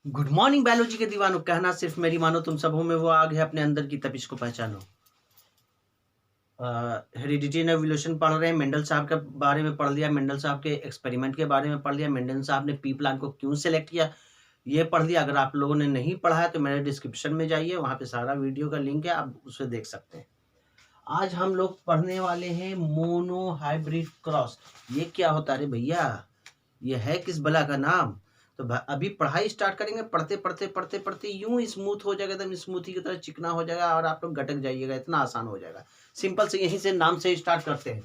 Good morning biology के दीवानों, कहना सिर्फ मेरी मानो, तुम सबों में वो आग है, अपने अंदर की तपिश को पहचानो। हेरिडिटी एंड एवोल्यूशन पढ़ रहे हैं। मेंडल साहब के बारे में पढ़ लिया, मेंडल साहब के एक्सपेरिमेंट के बारे में पढ़ लिया, मेंडल साहब ने पी प्लांट को क्यों सेलेक्ट किया ये पढ़ लिया। अगर आप लोगों ने नहीं पढ़ा है तो मेरे डिस्क्रिप्शन में जाइए, वहाँ पे सारा वीडियो का लिंक है, आप उसे देख सकते हैं। आज हम लोग पढ़ने वाले हैं मोनो हाइब्रिड क्रॉस। ये क्या होता है रे भैया, ये है किस बला का नाम? तो अभी पढ़ाई स्टार्ट करेंगे, पढ़ते पढ़ते पढ़ते पढ़ते यूं स्मूथ हो जाएगा, एकदम स्मूथी की तरह चिकना हो जाएगा और आप लोग गटक जाइएगा, इतना आसान हो जाएगा। सिंपल से यहीं से नाम से स्टार्ट करते हैं।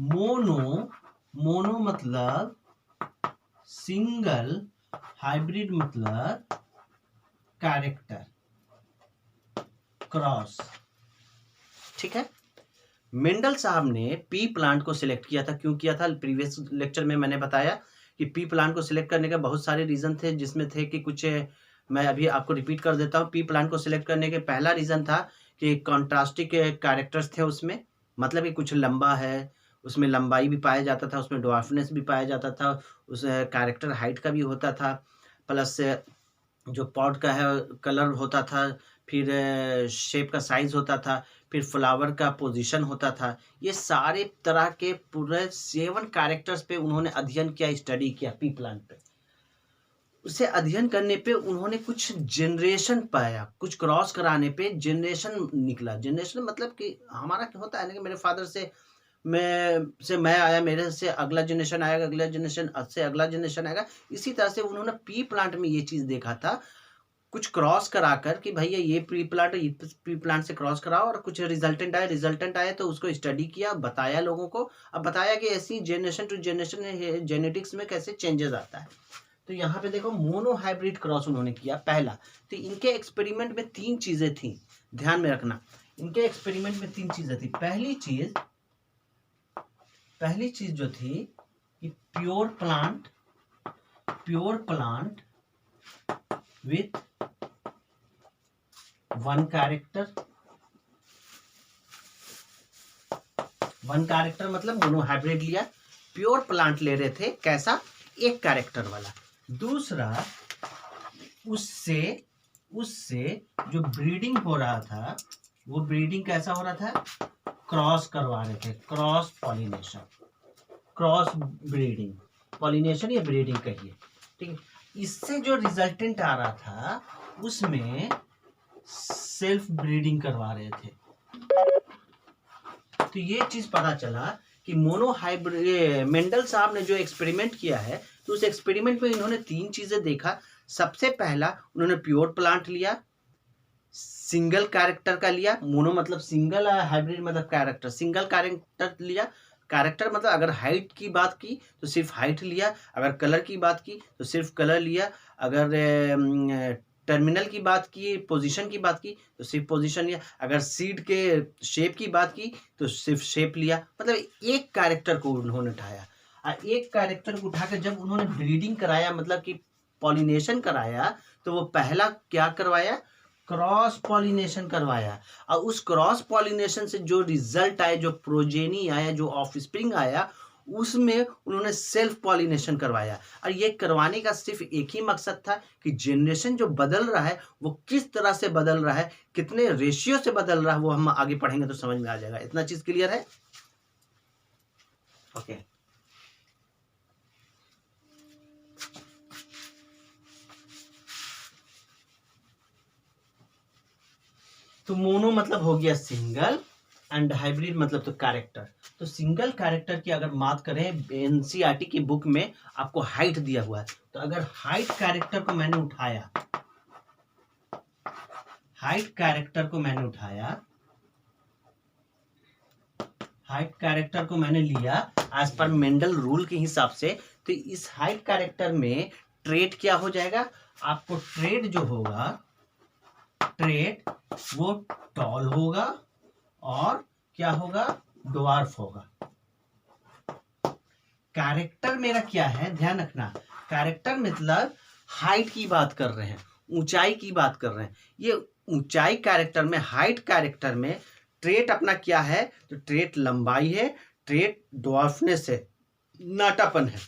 मोनो, मोनो मतलब सिंगल, हाइब्रिड मतलब कैरेक्टर, क्रॉस। ठीक है। मेंडल साहब ने पी प्लांट को सिलेक्ट किया था। क्यों किया था? प्रीवियस लेक्चर में मैंने बताया कि पी प्लांट को सिलेक्ट करने के बहुत सारे रीज़न थे, जिसमें थे कि कुछ मैं अभी आपको रिपीट कर देता हूँ। पी प्लांट को सिलेक्ट करने के पहला रीज़न था कि कॉन्ट्रास्टिक कैरेक्टर्स थे उसमें, मतलब कि कुछ लंबा है, उसमें लंबाई भी पाया जाता था, उसमें ड्वार्फनेस भी पाया जाता था, उस कैरेक्टर हाइट का भी होता था, प्लस जो पॉट का है कलर होता था, फिर शेप का साइज होता था, फिर फ्लावर का पोजीशन होता था। ये सारे तरह के पूरे 7 कैरेक्टर्स पे उन्होंने अध्ययन किया, स्टडी किया पी प्लांट पे। उसे अध्ययन करने पे उन्होंने कुछ जनरेशन पाया, कुछ क्रॉस कराने पे जनरेशन निकला। जनरेशन मतलब कि हमारा क्या होता है ना कि मेरे फादर से मैं आया, मेरे से अगला जनरेशन आएगा, अगला जनरेशन से अगला जनरेशन आएगा। इसी तरह से उन्होंने पी प्लांट में ये चीज़ देखा था, कुछ क्रॉस कराकर कि भैया ये प्री प्लांट से क्रॉस कराओ, और कुछ रिजल्टेंट आए तो उसको स्टडी किया, बताया लोगों को। अब बताया कि ऐसी जनरेशन टू जनरेशन जेनेटिक्स में कैसे चेंजेस आता है। तो यहाँ पे देखो मोनो हाइब्रिड क्रॉस उन्होंने किया पहला। तो इनके एक्सपेरिमेंट में 3 चीजें थी, ध्यान में रखना। इनके एक्सपेरिमेंट में 3 चीजें थी। पहली चीज जो थी कि pure plant with one character मतलब मोनो हाइब्रिड लिया। प्योर प्लांट ले रहे थे, कैसा? एक कैरेक्टर वाला। दूसरा, उससे जो ब्रीडिंग हो रहा था, वो ब्रीडिंग कैसा हो रहा था? क्रॉस करवा रहे थे, cross pollination, cross breeding, pollination या ब्रीडिंग कहिए। ठीक है। इससे जो रिजल्टेंट आ रहा था उसमें सेल्फ ब्रीडिंग करवा रहे थे। तो ये चीज पता चला कि मोनो हाइब्रिड, मेंडल साहब ने जो एक्सपेरिमेंट किया है, तो उस एक्सपेरिमेंट में इन्होंने 3 चीजें देखा। सबसे पहला उन्होंने प्योर प्लांट लिया, सिंगल कैरेक्टर का लिया। मोनो मतलब सिंगल, हाइब्रिड मतलब कैरेक्टर, सिंगल कैरेक्टर लिया। कैरेक्टर मतलब अगर हाइट की बात की तो सिर्फ हाइट लिया, अगर कलर की बात की तो सिर्फ कलर लिया, अगर टर्मिनल की बात की, पोजीशन की बात की तो सिर्फ पोजीशन लिया, अगर सीड के शेप की बात की तो सिर्फ शेप लिया। मतलब एक कैरेक्टर को उन्होंने उठाया, और एक कैरेक्टर को उठाकर जब उन्होंने ब्रीडिंग कराया, मतलब कि पॉलिनेशन कराया, तो वो पहला क्या करवाया? क्रॉस पॉलिनेशन करवाया। और उस क्रॉस पॉलिनेशन से जो रिजल्ट आया, जो प्रोजेनी आया, जो ऑफस्प्रिंग आया, उसमें उन्होंने सेल्फ पॉलिनेशन करवाया। और ये करवाने का सिर्फ एक ही मकसद था कि जनरेशन जो बदल रहा है वो किस तरह से बदल रहा है, कितने रेशियो से बदल रहा है, वो हम आगे पढ़ेंगे तो समझ में आ जाएगा। इतना चीज क्लियर है? ओके। तो मोनो मतलब हो गया सिंगल, एंड हाइब्रिड मतलब तो कैरेक्टर। तो सिंगल कैरेक्टर की अगर बात करें, एनसीईआरटी की बुक में आपको हाइट दिया हुआ है। तो अगर हाइट कैरेक्टर को मैंने उठाया, हाइट कैरेक्टर को मैंने लिया एज पर मेंडल रूल के हिसाब से, तो इस हाइट कैरेक्टर में ट्रेट क्या हो जाएगा? आपको ट्रेट जो होगा, ट्रेट वो टॉल होगा और क्या होगा? ड्वार्फ होगा। कैरेक्टर मेरा क्या है, ध्यान रखना। कैरेक्टर मतलब हाइट की बात कर रहे हैं, ऊंचाई की बात कर रहे हैं। ये ऊंचाई कैरेक्टर में, हाइट कैरेक्टर में ट्रेट अपना क्या है? तो ट्रेट लंबाई है, ट्रेट ड्वार्फनेस है, नाटापन है।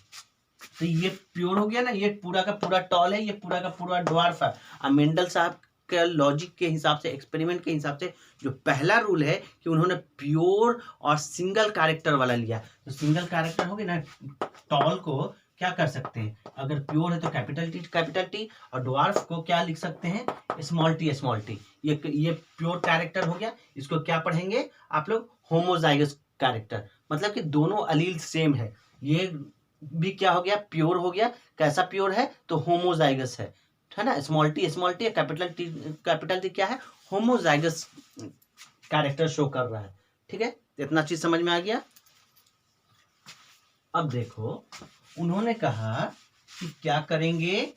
तो ये प्योर हो गया ना, ये पूरा का पूरा टॉल है, ये पूरा का पूरा ड्वार्फ है। अब मेंडल साहब के लॉजिक के हिसाब से, एक्सपेरिमेंट के हिसाब से, जो पहला रूल है कि उन्होंने प्योर और सिंगल कैरेक्टर वाला लिया। तो सिंगल कैरेक्टर हो गया ना, टॉल को क्या कर सकते हैं, अगर प्योर है तो कैपिटल टी, और ड्वार्फ को क्या लिख सकते हैं, स्मॉल टी। ये प्योर कैरेक्टर हो गया। इसको क्या पढ़ेंगे आप लोग, होमोजाइगस कैरेक्टर, मतलब कि दोनों अलील सेम है। ये भी क्या हो गया, प्योर हो गया। कैसा प्योर है, तो होमोजाइगस है ना। स्मॉल टी कैपिटल टी क्या है, होमोजाइगस कैरेक्टर शो कर रहा है। ठीक है, इतना चीज समझ में आ गया। अब देखो, उन्होंने कहा कि क्या करेंगे,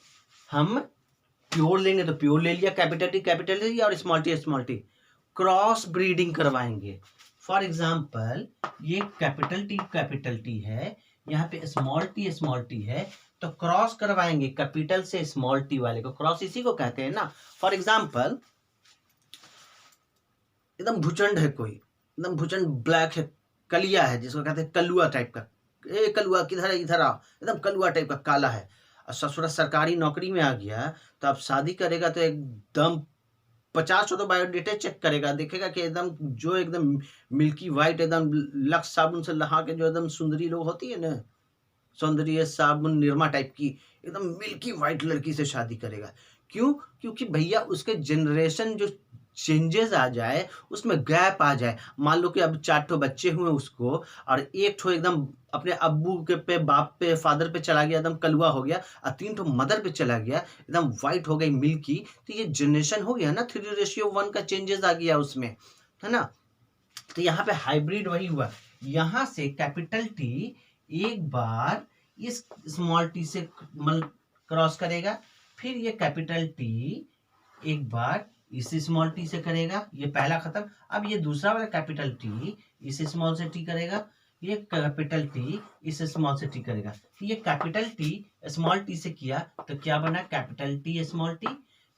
हम प्योर लेंगे तो प्योर ले लिया, कैपिटल टी और स्मॉल टी, क्रॉस ब्रीडिंग करवाएंगे। फॉर एग्जाम्पल, ये कैपिटल टी है, यहाँ पे स्मॉल टी है, तो क्रॉस करवाएंगे कैपिटल से स्मॉल टी वाले को। क्रॉस इसी को कहते हैं ना। फॉर एग्जाम्पल, एकदम भुचंड है कोई, एकदम भुचंड ब्लैक है, कलिया है, जिसको कहते हैं कलुआ टाइप का। ए कलुआ किधर है, इधर आ, एकदम कलुआ टाइप का काला है, और ससुरा सरकारी नौकरी में आ गया, तो अब शादी करेगा तो एकदम 50 तो बायोडेटा चेक करेगा, देखेगा कि एकदम मिल्की वाइट, एकदम लक्स साबुन से नहा के जो एकदम सुंदरी लोग होती है ना, सौंदर्य साबुन निरमा टाइप की, एकदम मिल्की वाइट लड़की से शादी करेगा। क्यों? क्योंकि भैया उसके जनरेशन जो चेंजेस आ जाए, उसमें गैप आ जाए। मान लो कि अब 4 ठो बच्चे हुए उसको, और एक ठो एकदम अपने अब्बू के पे, बाप पे, फादर पे चला गया, एकदम कलुआ हो गया, और 3 ठो मदर पे चला गया, एकदम वाइट हो गई, मिल्की। तो ये जनरेशन हो गया ना, 3:1 का चेंजेस आ गया उसमें, है ना। तो यहाँ पे हाइब्रिड वही हुआ। यहाँ से कैपिटल टी एक बार इस स्मॉल टी से क्रॉस करेगा, फिर ये कैपिटल टी एक बार इस स्मॉल टी से करेगा, ये पहला खत्म। अब ये दूसरा वाला कैपिटल टी इस स्मॉल से टी करेगा, ये कैपिटल टी इस स्मॉल से टी करेगा। ये कैपिटल टी स्मॉल टी से किया तो क्या बना, कैपिटल टी स्मॉल टी।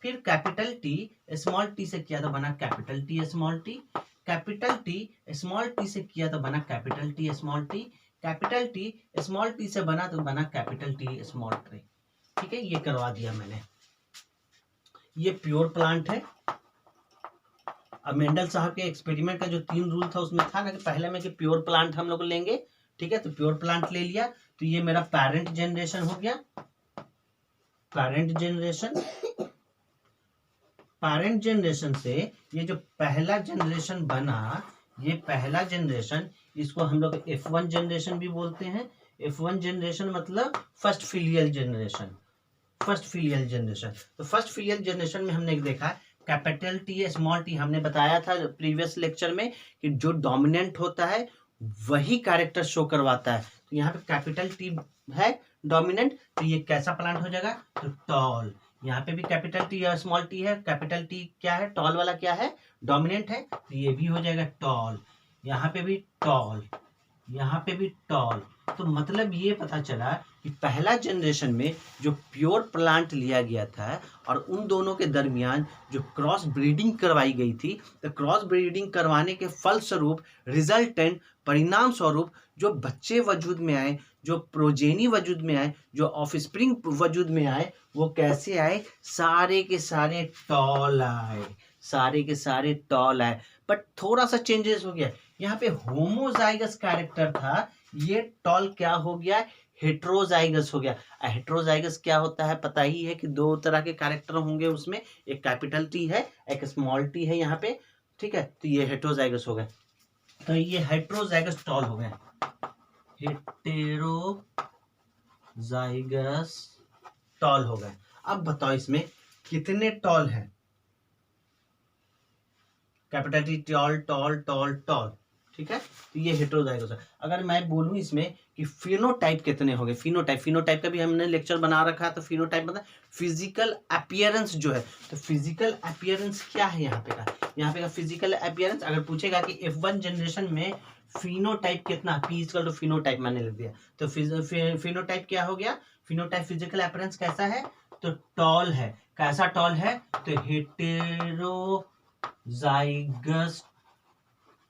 फिर कैपिटल टी स्मॉल टी से किया तो बना capital T small T. Capital T small T से किया तो बना capital T small T. Capital T small T से बना तो बना कैपिटल टी स्मॉल टी। ठीक है, ये करवा दिया मैंने। ये प्योर प्लांट है। अब मेंडल साहब के एक्सपेरिमेंट का जो 3 रूल था, उसमें था ना कि पहले में कि प्योर प्लांट हम लोग लेंगे। ठीक है, तो प्योर प्लांट ले लिया, तो ये मेरा पेरेंट जनरेशन हो गया। पेरेंट जनरेशन से ये जो पहला जनरेशन बना, ये पहला जनरेशन, इसको हम लोग F1 जनरेशन भी बोलते हैं। F1 जनरेशन मतलब फर्स्ट फिलियल जनरेशन। तो फर्स्ट फिलियल जनरेशन में हमने देखा कैपिटल टी स्मॉल टी, हमने बताया था प्रीवियस लेक्चर में कि जो डोमिनेंट होता है वही कैरेक्टर शो करवाता है। तो यहाँ पे कैपिटल टी है डोमिनेंट, तो ये कैसा प्लांट हो जाएगा, तो टॉल। यहाँ पे भी कैपिटल टी या स्मॉल टी है, कैपिटल टी क्या है, टॉल वाला क्या है, डोमिनेंट है, तो ये भी हो जाएगा टॉल। यहाँ पे भी टॉल, यहाँ पे भी टॉल। तो मतलब ये पता चला कि पहला जनरेशन में जो प्योर प्लांट लिया गया था और उन दोनों के दरमियान जो क्रॉस ब्रीडिंग करवाई गई थी, तो क्रॉस ब्रीडिंग करवाने के फलस्वरूप, रिजल्टेंट परिणाम स्वरूप जो बच्चे वजूद में आए, जो प्रोजेनी वजूद में आए, जो ऑफस्प्रिंग वजूद में आए, वो कैसे आए, सारे के सारे टॉल आए, सारे के सारे टॉल आए। बट थोड़ा सा चेंजेस हो गया, यहाँ पे होमोजाइगस कैरेक्टर था, ये टॉल क्या हो गया, हेट्रोजाइगस हो गया। हेट्रोजाइगस क्या होता है पता ही है कि 2 तरह के कैरेक्टर होंगे उसमें, एक कैपिटल टी है, एक स्मॉल टी है यहाँ पे। ठीक है, तो ये हेट्रोजाइगस हो गए, तो ये हेट्रोजाइगस टॉल हो गए, हेटेरोजाइगस टॉल हो गए। अब बताओ इसमें कितने टॉल हैं, capital T tall toll toll toll. ठीक है, तो ये हेटेरोजाइगस है। अगर मैं बोलूं इसमें कि फिनोटाइप कितने हो गए, फिनोटाइप का भी हमने लेक्चर बना रखा है। तो फिनोटाइप मतलब फिजिकल अपीयरेंस जो है, तो फिजिकल अपीयरेंस क्या है यहाँ पे का फिजिकल अपीयरेंस। अगर पूछेगा कि F1 जनरेशन में फिनोटाइप कितना, P = टू फिनोटाइप मैंने लिख दिया, तो फिनोटाइप क्या हो गया, फिनोटाइप फिजिकल अपीयरेंस कैसा है, तो टॉल है। कैसा टॉल है, तो हेटेरोजाइगस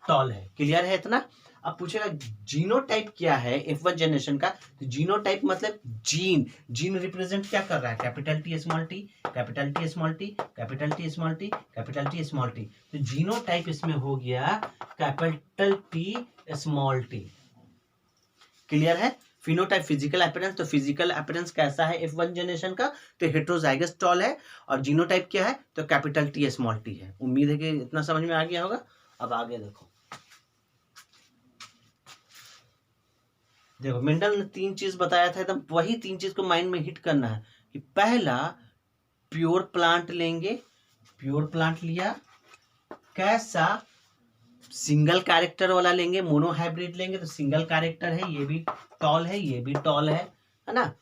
टॉल है। क्लियर है इतना। अब पूछेगा जीनोटाइप क्या है F1 जनरेशन का, तो जीनोटाइप मतलब जीन, जीन रिप्रेजेंट क्या कर रहा है, capital T small T, capital T small T, capital T small T, capital T small T. तो जीनोटाइप इसमें हो गया capital T small T. Clear है। फिनोटाइप फिजिकल अपीयरेंस, तो फिजिकल अपीयरेंस कैसा है F1 जनरेशन का, तो हेट्रोजाइगस टॉल है। और जीनोटाइप क्या है, तो कैपिटल टी स्मॉल टी है। उम्मीद है कि इतना समझ में आ गया होगा। अब आगे देखो, देखो मेंडल ने 3 चीज बताया था, एकदम वही 3 चीज को माइंड में हिट करना है कि पहला प्योर प्लांट लेंगे, प्योर प्लांट लिया, कैसा सिंगल कैरेक्टर वाला लेंगे, मोनो हाइब्रिड लेंगे तो सिंगल कैरेक्टर है, ये भी टॉल है, ये भी टॉल है ना,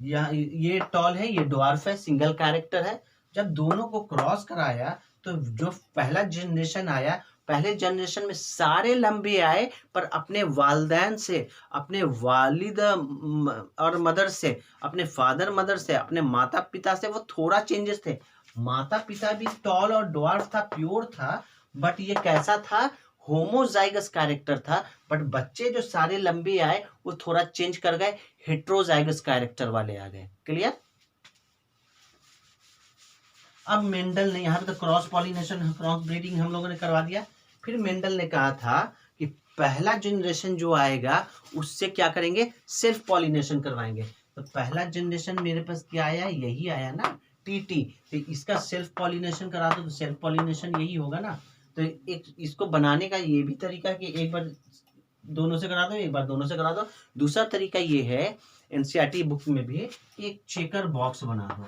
ये टॉल है, ये ड्वार्फ है, सिंगल कैरेक्टर है। जब दोनों को क्रॉस कराया तो जो पहला जनरेशन आया, पहले जनरेशन में सारे लंबे आए, पर अपने वालिदैन से, अपने वालिद और मदर से, अपने फादर मदर से, अपने माता पिता से वो थोड़ा चेंजेस थे। माता पिता भी टॉल और ड्वार्फ था, प्योर था, बट ये कैसा था, होमोजाइगस कैरेक्टर था। बट बच्चे जो सारे लंबे आए वो थोड़ा चेंज कर गए, हेट्रोजाइगस कैरेक्टर वाले आ गए। क्लियर। अब मेंडल ने यहाँ पे तो क्रॉस पॉलिनेशन, क्रॉस ब्रीडिंग हम लोगों ने करवा दिया। फिर मेंडल ने कहा था कि पहला जनरेशन जो आएगा उससे क्या करेंगे, सेल्फ पॉलिनेशन करवाएंगे। तो पहला जनरेशन मेरे पास क्या आया, यही आया ना, टीटी। तो इसका सेल्फ पॉलिनेशन करा दो, तो सेल्फ पॉलिनेशन यही होगा ना। तो एक इसको बनाने का ये भी तरीका है कि एक बार दोनों से करा दो, एक बार दोनों से करा दो। दूसरा तरीका ये है, एनसीईआरटी बुक में भी एक चेकर बॉक्स बना दो।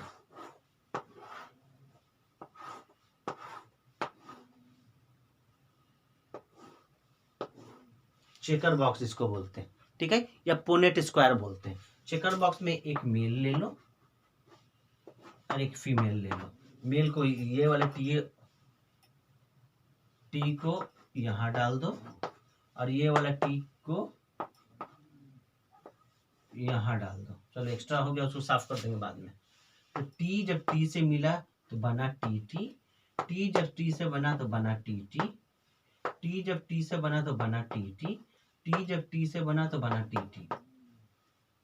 चेकर बॉक्स इसको बोलते हैं, ठीक है, या पोनेट स्क्वायर बोलते हैं। चेकर बॉक्स में एक मेल ले लो और एक फीमेल ले लो। मेल को ये वाले टी को यहां डाल दो और ये वाला टी को यहां डाल दो। चलो एक्स्ट्रा हो गया, उसको साफ कर देंगे बाद में। तो टी जब टी से मिला तो बना टी टी, टी जब टी से बना तो बना टी टी, टी जब टी से बना तो बना टी टी, टी जब टी से बना तो बना टी टी।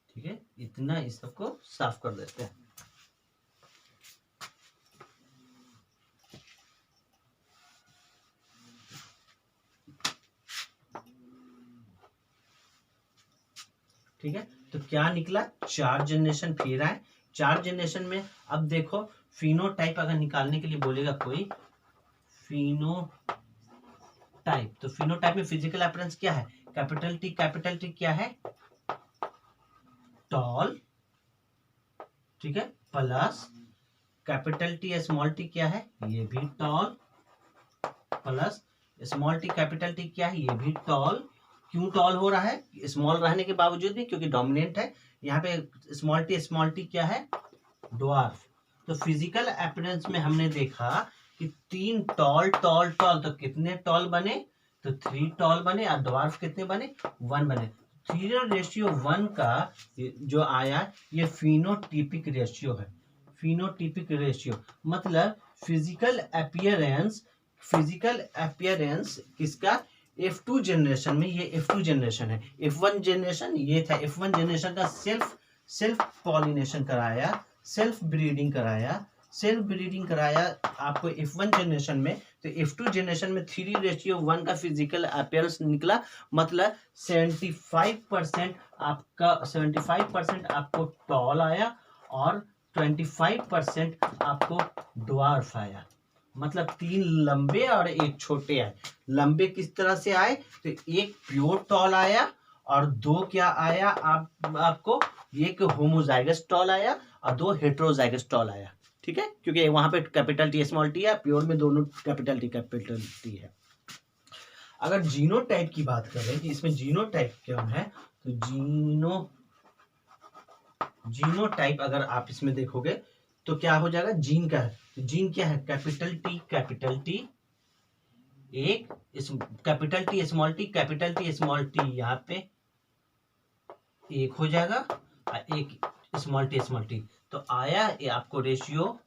ठीक है, इतना इस सबको साफ कर देते हैं। ठीक है, तो क्या निकला, 4 जनरेशन फिर आए। 4 जनरेशन में अब देखो फिनोटाइप अगर निकालने के लिए बोलेगा कोई, फिनोटाइप, तो फिनोटाइप में फिजिकल अपीयरेंस क्या है, कैपिटल टी क्या है, टॉल, ठीक है, plus capital T small T क्या है, ये भी tall, plus small T capital T क्या है, ये भी टॉल। क्यों टॉल हो रहा है, स्मॉल रहने के बावजूद भी, क्योंकि डोमिनेंट है। यहाँ पे स्मॉल टी क्या है, ड्वार्फ। तो फिजिकल अपीयरेंस में हमने देखा कि 3 टॉल टॉल टॉल, तो कितने टॉल बने, तो 3 टॉल बने, और ड्वार्फ कितने बने, 1 बने। 3:1 का जो आया ये फिनोटिपिक रेशियो है। फिनोटिपिक रेशियो मतलब फिजिकल अपीयरेंस किसका, F2 जनरेशन में, ये F2 जनरेशन है। F1 जनरेशन ये था, F1 जनरेशन का सेल्फ पॉलिनेशन कराया, सेल्फ ब्रीडिंग कराया आपको F1 जनरेशन में। तो F2 जनरेशन में 3:1 का फिजिकल अपीयरेंस निकला, मतलब 75% आपको टॉल आया और 25% आपको ड्वार्फ आया। मतलब 3 लंबे और 1 छोटे आए। लंबे किस तरह से आए, तो एक प्योर टॉल आया और 2 क्या आया आपको, एक होमोजाइगस टॉल आया और 2 हेट्रोजाइगस टॉल आया। ठीक है, क्योंकि वहां पे कैपिटल टी स्मॉल टी है, प्योर में दोनों कैपिटल टी है। अगर जीनोटाइप की बात करें कि इसमें जीनोटाइप क्या है, तो जीनोटाइप अगर आप इसमें देखोगे तो क्या हो जाएगा, जीन का है। तो जीन क्या है, कैपिटल टी एक, कैपिटल टी स्मॉल टी यहाँ पे एक हो जाएगा और एक स्मॉल टी। तो आया ये आपको रेशियो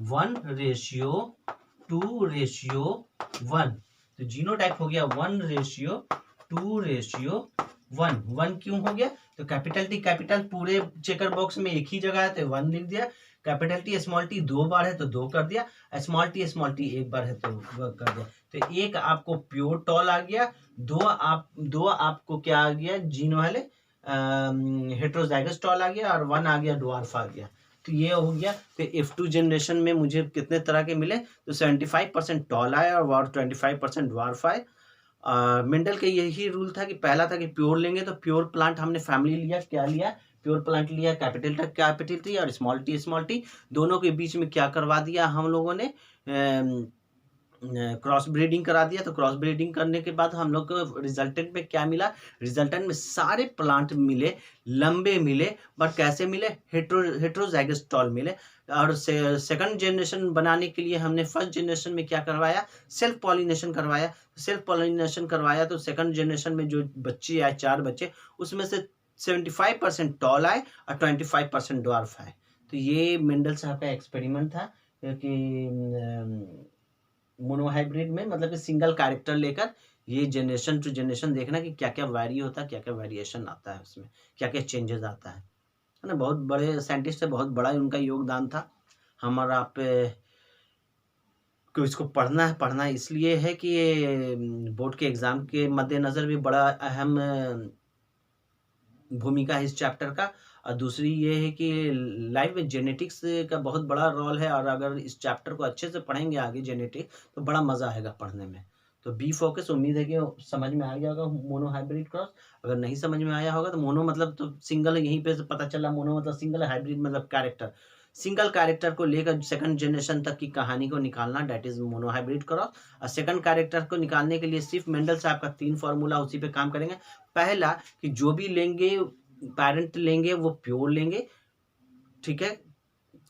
1:2:1। तो जीनोटाइप हो गया 1:2:1। 2:1। 1 क्यों हो गया? तो कैपिटल टी कैपिटल पूरे चेकर बॉक्स में एक ही जगह है तो 1 लिख दिया, कैपिटल टी स्मॉल टी 2 बार है तो 2 कर दिया, स्मॉल टी एक बार है तो कर दिया। तो एक आपको प्योर टॉल आ गया, दो आपको क्या आ गया, जीन वाले हेट्रोजाइगस टॉल आ गया, और 1 आ गया ड्वार्फ आ गया। तो ये हो गया। तो F2 जनरेशन में मुझे कितने तरह के मिले? तो 75% टॉल आए और 25% ड्वार्फ आए। मेंडल का यही रूल था कि पहला था कि प्योर लेंगे, तो प्योर प्लांट हमने फैमिली लिया, क्या लिया? प्योर प्लांट लिया, कैपिटल टी और स्मॉल टी दोनों के बीच में क्या करवा दिया हम लोगों ने? क्रॉस ब्रीडिंग करा दिया। तो क्रॉस ब्रीडिंग करने के बाद हम लोग को रिजल्टेंट में क्या मिला? रिजल्टेंट में सारे प्लांट मिले, लंबे मिले, बट कैसे मिले? हेट्रोजाइगस टॉल मिले। और सेकंड जनरेशन बनाने के लिए हमने फर्स्ट जनरेशन में क्या करवाया? सेल्फ पॉलिनेशन करवाया। सेल्फ पॉलिनेशन करवाया तो सेकंड जनरेशन में जो बच्चे आए, 4 बच्चे, उसमें से 75% टॉल आए और 25% ड्वार्फ आए। तो ये मेंडल साहब का एक्सपेरिमेंट था कि मोनोहाइब्रिड में, मतलब कि सिंगल कैरेक्टर लेकर ये जनरेशन टू जनरेशन देखना कि क्या क्या वैरी होता है, क्या क्या वेरिएशन आता है, उसमें क्या क्या चेंजेस आता है ना। बहुत बड़े साइंटिस्ट है, बहुत बड़ा उनका योगदान था। हमारा आप को इसको पढ़ना इसलिए है कि बोर्ड के एग्जाम के मद्देनज़र भी बड़ा अहम भूमिका है इस चैप्टर का। और दूसरी ये है कि लाइफ में जेनेटिक्स का बहुत बड़ा रोल है, और अगर इस चैप्टर को अच्छे से पढ़ेंगे आगे जेनेटिक्स, तो बड़ा मज़ा आएगा पढ़ने में। तो बी फोकस, उम्मीद है कि समझ में आ गया होगा मोनो हाइब्रिड क्रॉस। अगर नहीं समझ में आया होगा तो मोनो मतलब तो सिंगल, यहीं पे से पता चला मोनो मतलब सिंगल, हाइब्रिड मतलब कैरेक्टर। सिंगल कैरेक्टर को लेकर सेकंड जनरेशन तक की कहानी को निकालना, that is mono hybrid cross. और सेकंड कैरेक्टर को निकालने के लिए सिर्फ मेंडल साहब का 3 फार्मूला, उसी पे काम करेंगे। पहला कि जो भी लेंगे पेरेंट लेंगे वो प्योर लेंगे, ठीक है,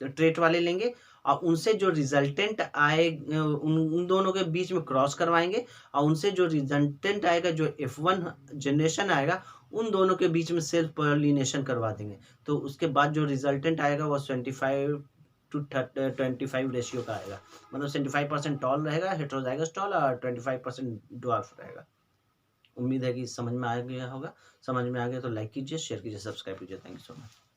ट्रेट वाले लेंगे, और उनसे जो रिजल्टेंट आए उन दोनों के बीच में क्रॉस करवाएंगे, और उनसे जो रिजल्टेंट आएगा, जो F1 जनरेशन आएगा, उन दोनों के बीच में सेल्फ पॉलिनेशन करवा देंगे। तो उसके बाद जो रिजल्टेंट आएगा वो 25:25 रेशियो का आएगा, मतलब 75% टॉल रहेगा, हेट्रोजाइगस टॉल, और 25% ड्वार्फ रहेगा। उम्मीद है कि समझ में आ गया होगा। समझ में आ गया तो लाइक कीजिए, शेयर कीजिए, सब्सक्राइब कीजिए। Thank you so much.